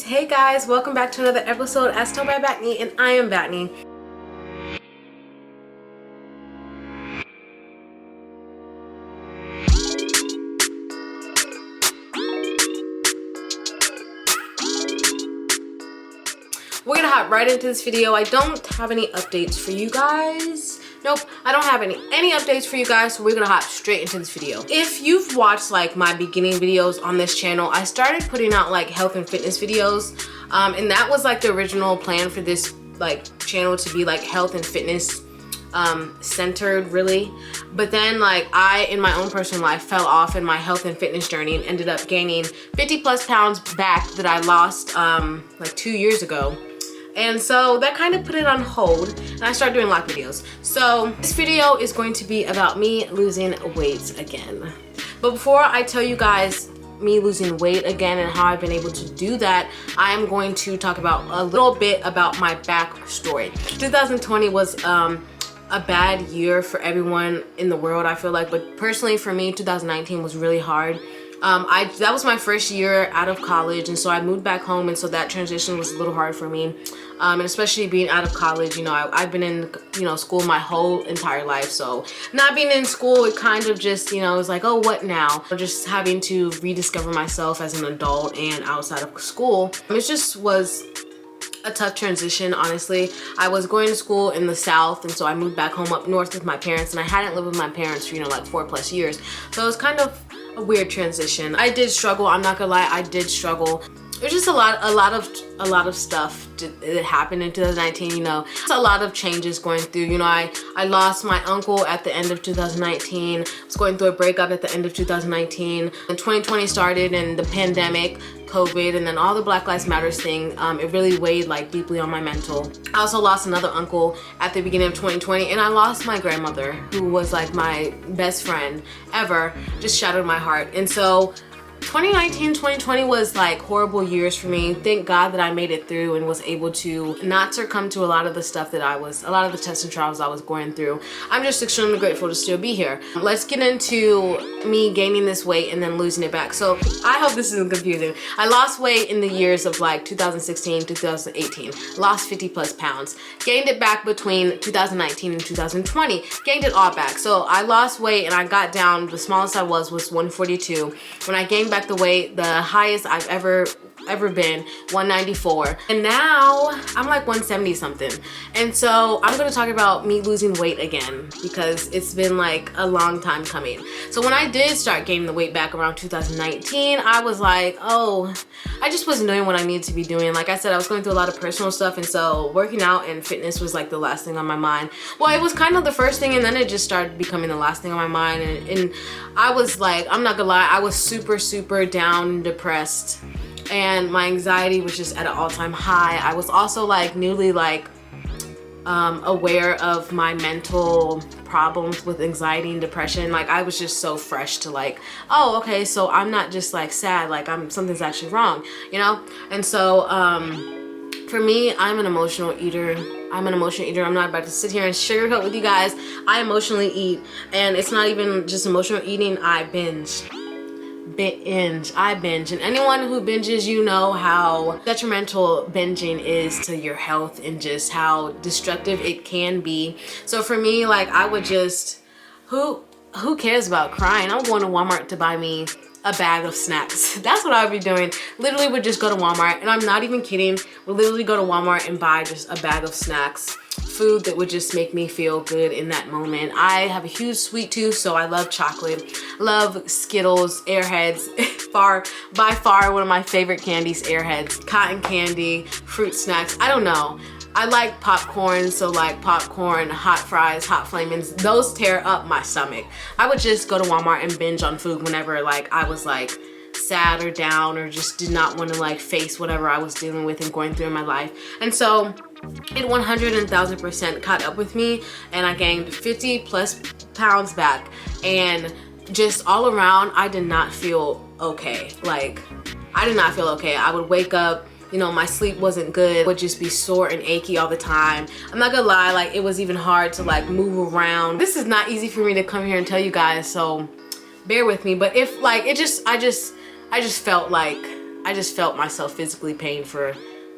Hey guys, welcome back to another episode as told by Batney, and I am Batney. We're gonna hop right into this video. I don't have any updates for you guys. Nope, I don't have any updates for you guys, so we're gonna hop straight into this video. If you've watched like my beginning videos on this channel, I started putting out like health and fitness videos, and that was like the original plan for this like channel to be like health and fitness centered really. But then like I in my own personal life fell off in my health and fitness journey and ended up gaining 50 plus pounds back that I lost like 2 years ago. And so that kind of put it on hold and I started doing live videos. So this video is going to be about me losing weight again. But before I tell you guys me losing weight again and how I've been able to do that, I am going to talk about a little bit about my backstory. 2020 was a bad year for everyone in the world, I feel like, but personally for me 2019 was really hard. That was my first year out of college, and so I moved back home, and so that transition was a little hard for me. And especially being out of college, you know, I've been in, you know, school my whole entire life. So not being in school, it kind of just, you know, it was like, oh, what now? Just having to rediscover myself as an adult and outside of school. It just was a tough transition, honestly. I was going to school in the South, and so I moved back home up north with my parents, and I hadn't lived with my parents for, you know, like 4+ years. So it was kind of a weird transition. I did struggle, I'm not gonna lie, I did struggle. There's just a lot of stuff that happened in 2019, you know. There's a lot of changes going through, you know. I lost my uncle at the end of 2019. I was going through a breakup at the end of 2019. And 2020 started, and the pandemic, COVID, and then all the Black Lives Matters thing, it really weighed like deeply on my mental. I also lost another uncle at the beginning of 2020, and I lost my grandmother, who was like my best friend ever. Just shattered my heart. And so 2019, 2020 was like horrible years for me. Thank God that I made it through and was able to not succumb to a lot of the stuff that a lot of the tests and trials I was going through. I'm just extremely grateful to still be here. Let's get into me gaining this weight and then losing it back. So I hope this isn't confusing. I lost weight in the years of like 2016, 2018. Lost 50 plus pounds. Gained it back between 2019 and 2020. Gained it all back. So I lost weight and I got down, the smallest I was 142. When I gained back the weight, the highest I've ever been, 194, and now I'm like 170 something. And so I'm gonna talk about me losing weight again because it's been like a long time coming. So when I did start gaining the weight back around 2019, I was like, oh, I just wasn't doing what I needed to be doing. Like I said, I was going through a lot of personal stuff, and so working out and fitness was like the last thing on my mind. Well, it was kind of the first thing, and then it just started becoming the last thing on my mind. And I was like, I'm not gonna lie, I was super down and depressed, and my anxiety was just at an all-time high. I was also like newly like aware of my mental problems with anxiety and depression. Like I was just so fresh to like, oh, okay, so I'm not just like sad, like something's actually wrong, you know? And so for me, I'm an emotional eater. I'm not about to sit here and sugarcoat with you guys. I emotionally eat, and it's not even just emotional eating. I binge. And anyone who binges, you know how detrimental binging is to your health and just how destructive it can be. So for me, like I would just, who cares about crying? I'm going to Walmart to buy me a bag of snacks. That's what I would be doing. Literally would just go to Walmart, and I'm not even kidding, would literally go to Walmart and buy just a bag of snacks, food that would just make me feel good in that moment. I have a huge sweet tooth, so I love chocolate, love Skittles, Airheads, by far one of my favorite candies, Airheads, cotton candy, fruit snacks, I don't know. I like popcorn, so like popcorn, hot fries, hot flamings, those tear up my stomach. I would just go to Walmart and binge on food whenever like I was like sad or down or just did not want to like face whatever I was dealing with and going through in my life. And so it 110,000% caught up with me, and I gained 50 plus pounds back, and just all around I did not feel okay. Like I did not feel okay. I would wake up, you know, my sleep wasn't good, would just be sore and achy all the time. I'm not gonna lie, like it was even hard to like move around. This is not easy for me to come here and tell you guys, so bear with me. But if like I just felt like I just felt myself physically paying for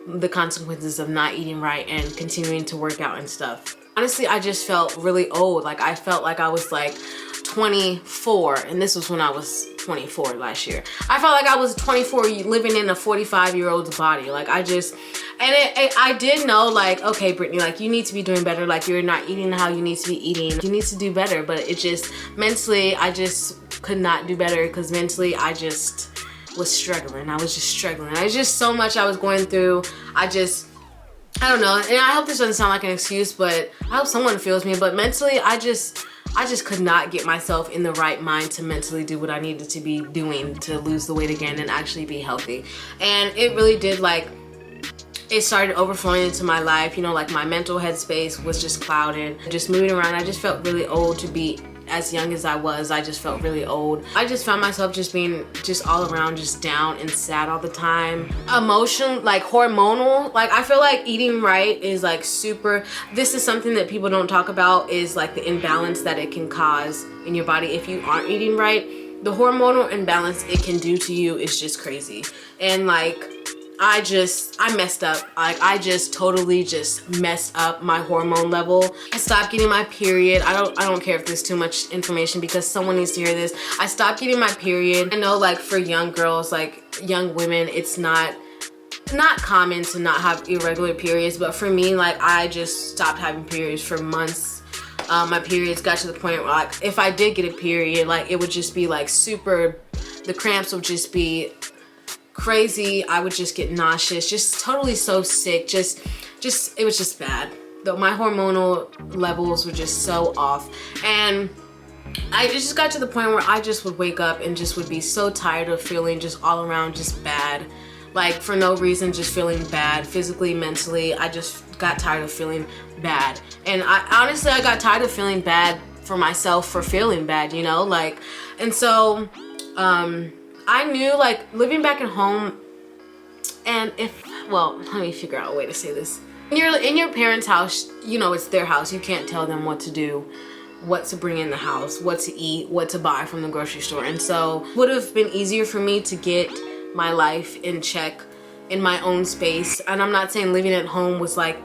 the consequences of not eating right and continuing to work out and stuff. Honestly, I just felt really old. Like I felt like I was like 24, and this was when I was 24 last year. I felt like I was 24 living in a 45-year-old's body. Like I just, and I did know like, okay, Brittany, like you need to be doing better. Like you're not eating how you need to be eating. You need to do better. But it just, mentally, I just could not do better because mentally I just was struggling. I was just struggling. I was just so much I was going through. I don't know. And I hope this doesn't sound like an excuse, but I hope someone feels me. But mentally, I just could not get myself in the right mind to mentally do what I needed to be doing to lose the weight again and actually be healthy. And it really did, like, it started overflowing into my life. You know, like my mental headspace was just clouded. Just moving around, I just felt really old to be as young as I was. I just felt really old. I just found myself just being just all around just down and sad all the time. Emotion, like hormonal, like I feel like eating right is like super, this is something that people don't talk about, is like the imbalance that it can cause in your body if you aren't eating right. The hormonal imbalance it can do to you is just crazy. And like I messed up. Like I just totally just messed up my hormone level. I stopped getting my period. I don't care if there's too much information because someone needs to hear this. I stopped getting my period. I know like for young girls, like young women, it's not common to not have irregular periods, but for me, like I just stopped having periods for months. My periods got to the point where like if I did get a period, like it would just be like super, the cramps would just be crazy. I would just get nauseous, just totally so sick, just it was just bad. Though my hormonal levels were just so off, and I just got to the point where I just would wake up and just would be so tired of feeling just all around just bad, like for no reason, just feeling bad physically, mentally. I just got tired of feeling bad, and I honestly got tired of feeling bad for myself for feeling bad, you know, like. And so I knew like living back at home, and well, let me figure out a way to say this. When you're in your parents' house, you know, it's their house. You can't tell them what to do, what to bring in the house, what to eat, what to buy from the grocery store. And so it would have been easier for me to get my life in check in my own space. And I'm not saying living at home was like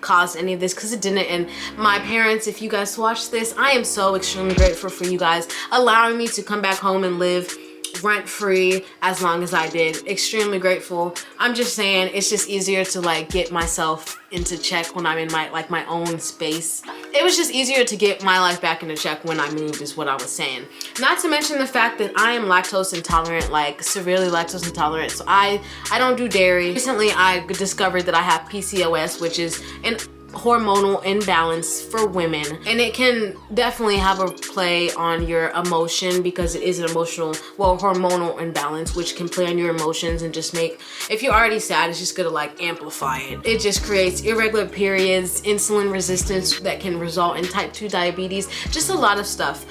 caused any of this, because it didn't. And my parents, if you guys watch this, I am so extremely grateful for you guys allowing me to come back home and live rent-free as long as I did. Extremely grateful. I'm just saying it's just easier to like get myself into check when I'm in my own space. It was just easier to get my life back into check when I moved, is what I was saying. Not to mention the fact that I am lactose intolerant, like severely lactose intolerant. So I don't do dairy. Recently I discovered that I have PCOS, which is an hormonal imbalance for women, and it can definitely have a play on your emotion, because it is an emotional, well, hormonal imbalance, which can play on your emotions and just make, if you're already sad, it's just gonna like amplify it. It just creates irregular periods, insulin resistance that can result in type 2 diabetes, just a lot of stuff,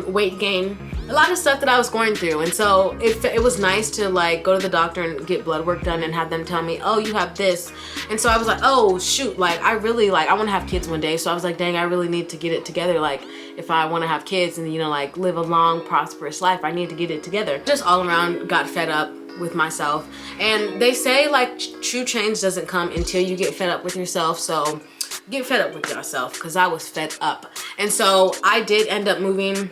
weight gain, a lot of stuff that I was going through. And so it was nice to like go to the doctor and get blood work done and have them tell me, oh, you have this. And so I was like, oh shoot, like I really, like I want to have kids one day. So I was like, dang, I really need to get it together. Like if I want to have kids and, you know, like live a long prosperous life, I need to get it together. Just all around got fed up with myself. And they say like true change doesn't come until you get fed up with yourself. So get fed up with yourself, because I was fed up. And so I did end up moving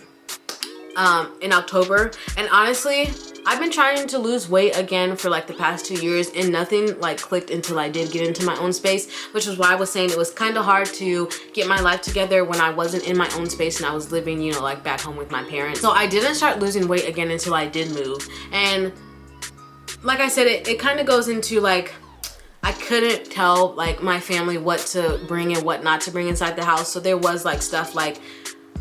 in October, and honestly I've been trying to lose weight again for like the past 2 years, and nothing like clicked until I did get into my own space, which was why I was saying it was kind of hard to get my life together when I wasn't in my own space and I was living, you know, like back home with my parents. So I didn't start losing weight again until I did move. And like I said, it kind of goes into like, I couldn't tell like my family what to bring and what not to bring inside the house. So there was like stuff like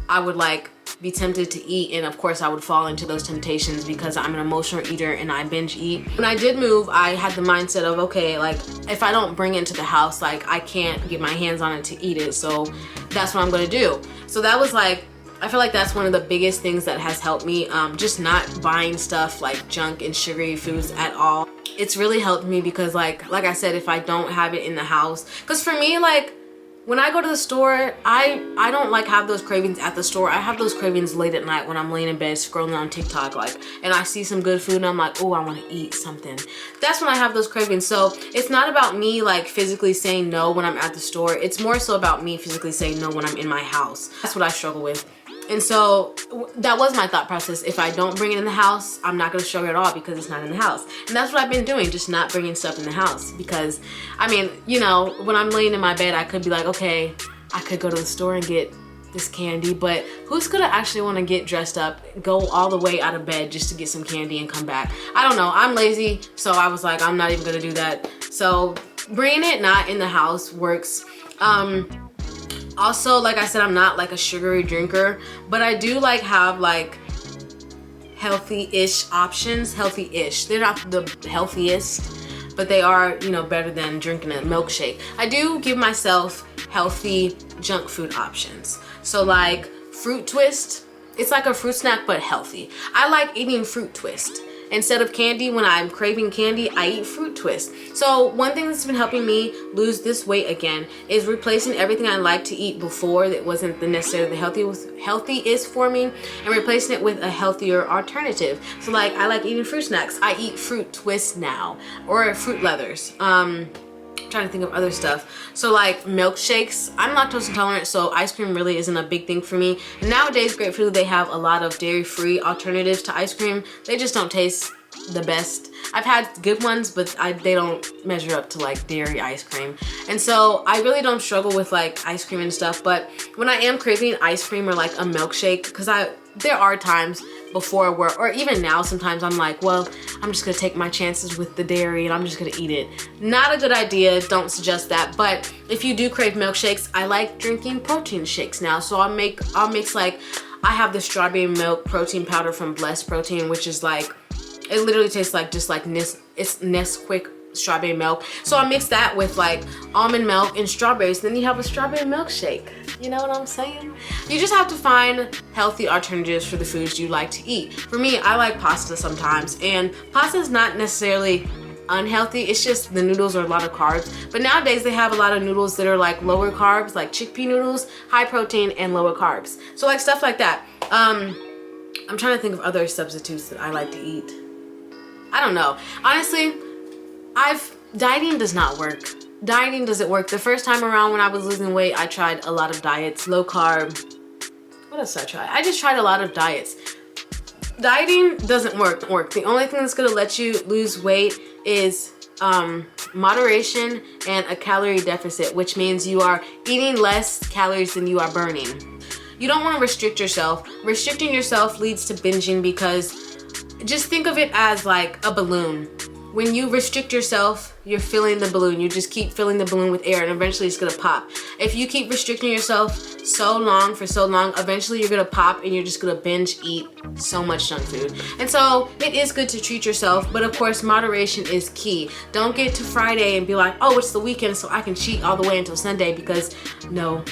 I would like be tempted to eat, and of course I would fall into those temptations because I'm an emotional eater and I binge eat. When I did move, I had the mindset of, okay, like if I don't bring it to the house, like I can't get my hands on it to eat it, so that's what I'm gonna do. So that was like, I feel like that's one of the biggest things that has helped me, just not buying stuff like junk and sugary foods at all. It's really helped me because like I said, if I don't have it in the house, because for me, like when I go to the store, I don't like have those cravings at the store. I have those cravings late at night when I'm laying in bed scrolling on TikTok, like, and I see some good food and I'm like, oh, I want to eat something. That's when I have those cravings. So it's not about me like physically saying no when I'm at the store. It's more so about me physically saying no when I'm in my house. That's what I struggle with. And so that was my thought process. If I don't bring it in the house, I'm not gonna struggle at all because it's not in the house. And that's what I've been doing, just not bringing stuff in the house. Because, I mean, you know, when I'm laying in my bed, I could be like, okay, I could go to the store and get this candy, but who's gonna actually wanna get dressed up, go all the way out of bed just to get some candy and come back? I don't know, I'm lazy, so I was like, I'm not even gonna do that. So bringing it not in the house works. Also, like I said, I'm not like a sugary drinker, but I do like have like healthy-ish options. Healthy-ish. They're not the healthiest, but they are, you know, better than drinking a milkshake. I do give myself healthy junk food options. So like fruit twist, it's like a fruit snack but healthy. I like eating fruit twist. Instead of candy, when I'm craving candy, I eat fruit twist. So one thing that's been helping me lose this weight again is replacing everything I like to eat before that wasn't necessarily the healthiest for me, and replacing it with a healthier alternative. So like, I like eating fruit snacks. I eat fruit twist now, or fruit leathers. Trying to think of other stuff. So like milkshakes, I'm lactose intolerant, so ice cream really isn't a big thing for me. And nowadays, Great Food, they have a lot of dairy-free alternatives to ice cream. They just don't taste the best. I've had good ones, but they don't measure up to like dairy ice cream. And so I really don't struggle with like ice cream and stuff. But when I am craving ice cream or like a milkshake, because there are times before work, or even now, sometimes I'm like, well, I'm just gonna take my chances with the dairy and I'm just gonna eat it. Not a good idea, don't suggest that. But if you do crave milkshakes, I like drinking protein shakes now. So I'll mix like, I have the strawberry milk protein powder from Blessed Protein, which is like, it literally tastes like just like Nesquik strawberry milk. So I mix that with like almond milk and strawberries, then you have a strawberry milkshake. You know what I'm saying? You just have to find healthy alternatives for the foods you like to eat. For me, I like pasta sometimes, and pasta is not necessarily unhealthy. It's just the noodles are a lot of carbs. But nowadays they have a lot of noodles that are like lower carbs, like chickpea noodles, high protein and lower carbs. So like stuff like that. I'm trying to think of other substitutes that I like to eat. I don't know. Honestly, dieting does not work. Dieting doesn't work. The first time around when I was losing weight, I tried a lot of diets, low carb. What else did I try? I just tried a lot of diets. Dieting doesn't work. The only thing that's gonna let you lose weight is moderation and a calorie deficit, which means you are eating less calories than you are burning. You don't want to restrict yourself. Restricting yourself leads to binging, because just think of it as like a balloon. When you restrict yourself, you're filling the balloon. You just keep filling the balloon with air and eventually it's gonna pop. If you keep restricting yourself for so long, eventually you're gonna pop and you're just gonna binge eat so much junk food. And so it is good to treat yourself, but of course moderation is key. Don't get to Friday and be like, oh, it's the weekend so I can cheat all the way until Sunday, because no.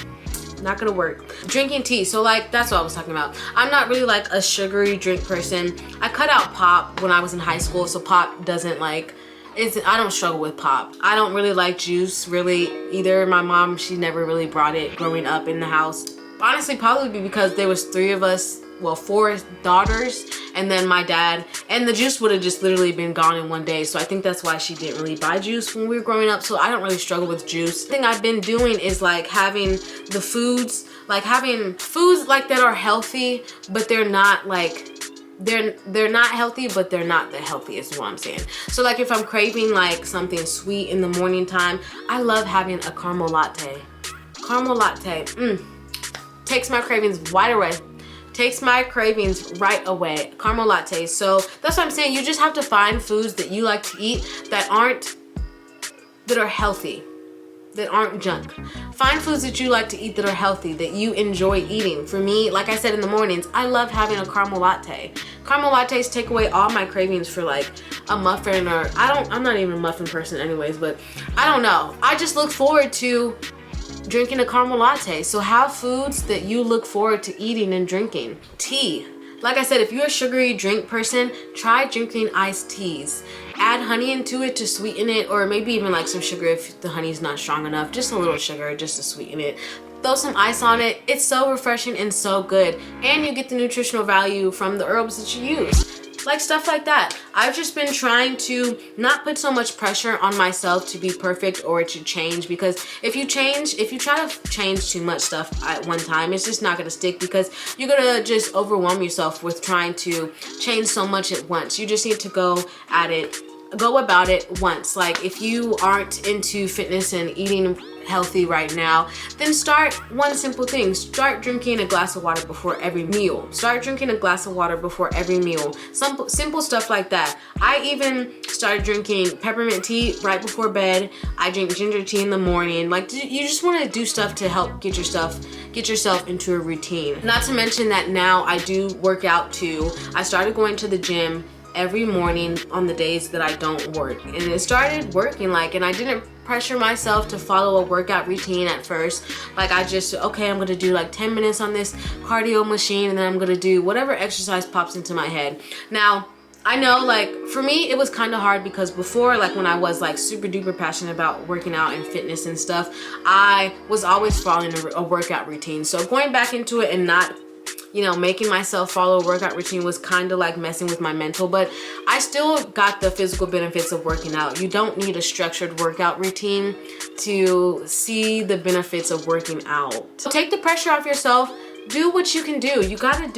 Not gonna work. Drinking tea, so like that's what I was talking about. I'm not really like a sugary drink person. I cut out pop when I was in high school, so pop doesn't like, I don't struggle with pop. I don't really like juice really either. My mom, she never really brought it growing up in the house. Honestly, probably because there was 3 of us, well, 4 daughters, and then my dad, and the juice would have just literally been gone in one day. So I think that's why she didn't really buy juice when we were growing up. So I don't really struggle with juice. The thing I've been doing is like having the foods, like having foods like that are healthy, but they're not like, they're not healthy, but they're not the healthiest, is what I'm saying. So like if I'm craving like something sweet in the morning time, I love having a caramel latte. Caramel latte, takes my cravings right away. Takes my cravings right away. Caramel latte. So that's what I'm saying. You just have to find foods that you like to eat that are healthy, that aren't junk. Find foods that you like to eat that are healthy, that you enjoy eating. For me, like I said in the mornings, I love having a caramel latte. Caramel lattes take away all my cravings for like a muffin, or I'm not even a muffin person anyways, but I don't know. I just look forward to drinking a caramel latte. So have foods that you look forward to eating and drinking. Tea. Like I said, if you're a sugary drink person, try drinking iced teas. Add honey into it to sweeten it, or maybe even like some sugar if the honey's not strong enough. Just a little sugar just to sweeten it. Throw some ice on it. It's so refreshing and so good. And you get the nutritional value from the herbs that you use. Like stuff like that. I've just been trying to not put so much pressure on myself to be perfect or to change, because if you try to change too much stuff at one time, it's just not gonna stick, because you're gonna just overwhelm yourself with trying to change so much at once. You just need to go about it once. Like if you aren't into fitness and eating healthy right now, then start one simple thing. Start drinking a glass of water before every meal. Start drinking a glass of water before every meal. Some simple stuff like that. I even started drinking peppermint tea right before bed. I drink ginger tea in the morning. Like, you just want to do stuff to help get yourself into a routine. Not to mention that now I do work out too. I started going to the gym every morning on the days that I don't work, and it started working. And I didn't pressure myself to follow a workout routine at first. Like I just, okay, I'm gonna do like 10 minutes on this cardio machine, and then I'm gonna do whatever exercise pops into my head. Now, I know, like, for me, it was kind of hard, because before, like when I was like super duper passionate about working out and fitness and stuff, I was always following a workout routine. So going back into it and not, you know, making myself follow a workout routine was kind of like messing with my mental, but I still got the physical benefits of working out. You don't need a structured workout routine to see the benefits of working out. So take the pressure off yourself. Do what you can do. You gotta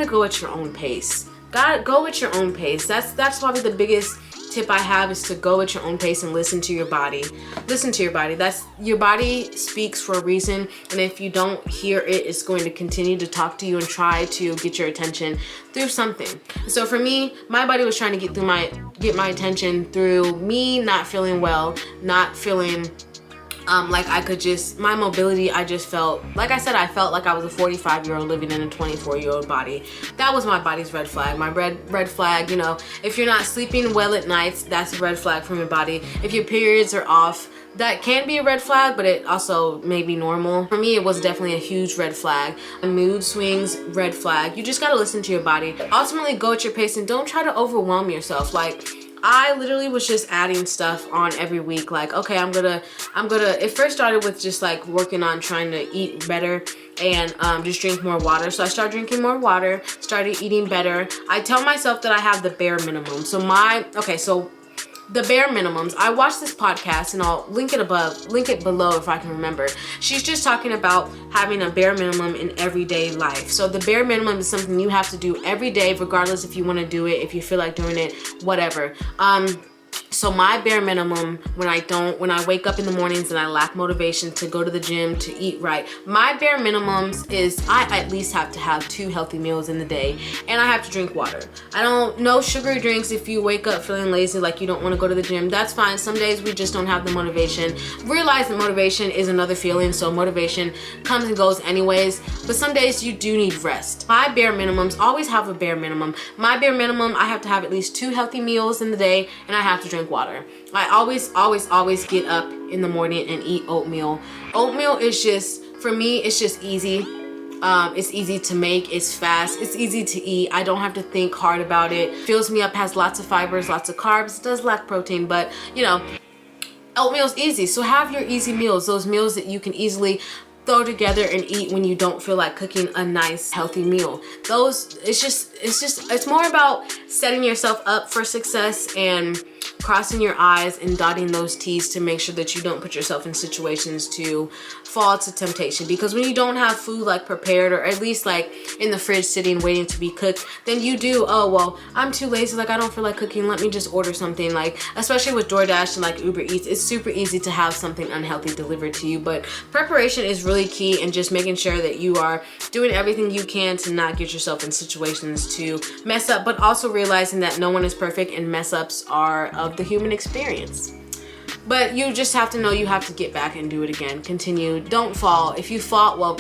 go at your own pace. Gotta go at your own pace. That's probably the biggest tip I have, is to go at your own pace and listen to your body. Listen to your body. Your body speaks for a reason, and if you don't hear it, it's going to continue to talk to you and try to get your attention through something. So for me, my body was trying to get my attention through me not feeling well, not feeling like I could just, my mobility, I just felt, like I said, I felt like I was a 45-year-old living in a 24-year-old body. That was my body's red flag. My red flag, you know, if you're not sleeping well at nights, that's a red flag from your body. If your periods are off, that can be a red flag, but it also may be normal. For me, it was definitely a huge red flag. Mood swings, red flag. You just gotta listen to your body. Ultimately, go at your pace and don't try to overwhelm yourself. Like, I literally was just adding stuff on every week. Like, okay, I'm gonna, it first started with just like working on trying to eat better and just drink more water. So I started drinking more water, started eating better. I tell myself that I have the bare minimum. So the bare minimums. I watched this podcast, and I'll link it below if I can remember. She's just talking about having a bare minimum in everyday life. So the bare minimum is something you have to do every day, regardless if you want to do it, if you feel like doing it, whatever. So my bare minimum, when I wake up in the mornings and I lack motivation to go to the gym, to eat right, my bare minimums is I at least have to have 2 healthy meals in the day, and I have to drink water. No sugary drinks if you wake up feeling lazy, like you don't want to go to the gym. That's fine. Some days we just don't have the motivation. Realize that motivation is another feeling, so motivation comes and goes anyways, but some days you do need rest. My bare minimums, always have a bare minimum. My bare minimum, I have to have at least 2 healthy meals in the day, and I have to drink water. I always get up in the morning and eat oatmeal. Oatmeal is just, for me, it's just easy. It's easy to make, it's fast, it's easy to eat. I don't have to think hard about it. Fills me up, has lots of fibers, lots of carbs. It does lack protein, but you know, oatmeal's easy. So have your easy meals, those meals that you can easily throw together and eat when you don't feel like cooking a nice healthy meal. It's more about setting yourself up for success and crossing your I's and dotting those T's to make sure that you don't put yourself in situations to fall to temptation. Because when you don't have food like prepared, or at least like in the fridge sitting waiting to be cooked, then you do, oh well, I'm too lazy, like I don't feel like cooking, let me just order something. Like, especially with DoorDash and like Uber Eats, it's super easy to have something unhealthy delivered to you. But preparation is really key, and just making sure that you are doing everything you can to not get yourself in situations to mess up, but also realizing that no one is perfect and mess ups are of the human experience. But you just have to know you have to get back and do it again. Continue. Don't fall. If you fall,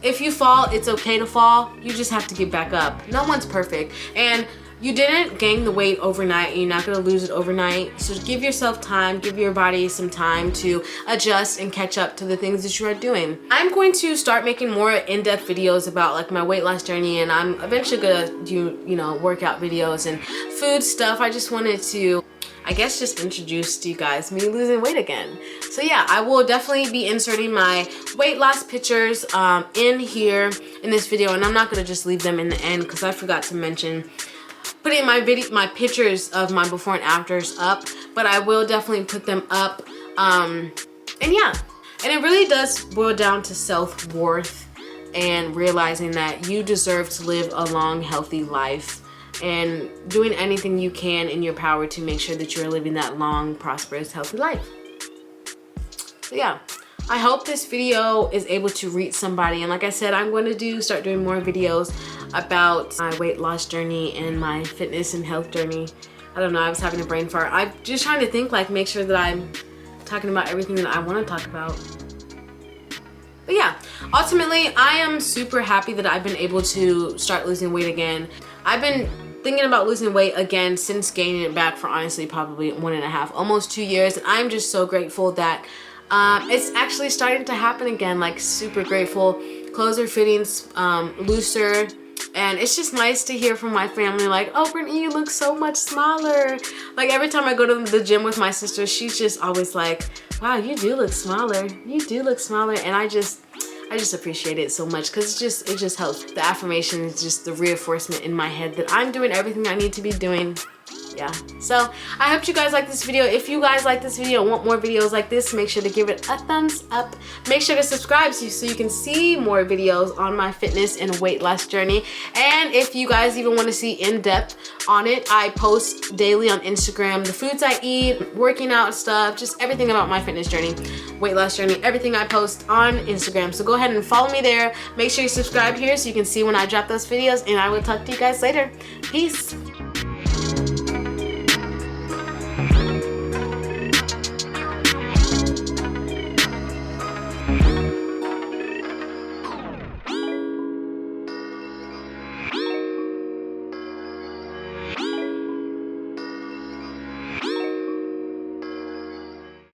it's okay to fall. You just have to get back up. No one's perfect. And You didn't gain the weight overnight and you're not gonna lose it overnight. So give yourself time, give your body some time to adjust and catch up to the things that you are doing. I'm going to start making more in-depth videos about like my weight loss journey, and I'm eventually gonna do, you know, workout videos and food stuff. I just wanted to, I guess, just introduce to you guys me losing weight again. So yeah, I will definitely be inserting my weight loss pictures in here in this video, and I'm not gonna just leave them in the end because I forgot to mention putting my pictures of my before and afters up, but I will definitely put them up. And yeah, and it really does boil down to self-worth and realizing that you deserve to live a long, healthy life, and doing anything you can in your power to make sure that you're living that long, prosperous, healthy life. So yeah, I hope this video is able to reach somebody, and like I said, I'm going to start doing more videos about my weight loss journey and my fitness and health journey. I don't know, I was having a brain fart. I'm just trying to think, like, make sure that I'm talking about everything that I want to talk about. But yeah, ultimately, I am super happy that I've been able to start losing weight again. I've been thinking about losing weight again since gaining it back for honestly probably 1.5, almost 2 years. And I'm just so grateful that it's actually starting to happen again, like super grateful. Clothes are fitting looser, and it's just nice to hear from my family like, oh, Brittany, you look so much smaller. Like every time I go to the gym with my sister, she's just always like, wow, you do look smaller. You do look smaller. And I just appreciate it so much because it just helps. The affirmation is just the reinforcement in my head that I'm doing everything I need to be doing. Yeah, so I hope you guys like this video. If you guys like this video and want more videos like this, make sure to give it a thumbs up. Make sure to subscribe so you can see more videos on my fitness and weight loss journey. And if you guys even want to see in depth on it, I post daily on Instagram the foods I eat, working out stuff, just everything about my fitness journey, weight loss journey, everything I post on Instagram. So go ahead and follow me there. Make sure you subscribe here so you can see when I drop those videos, and I will talk to you guys later. Peace.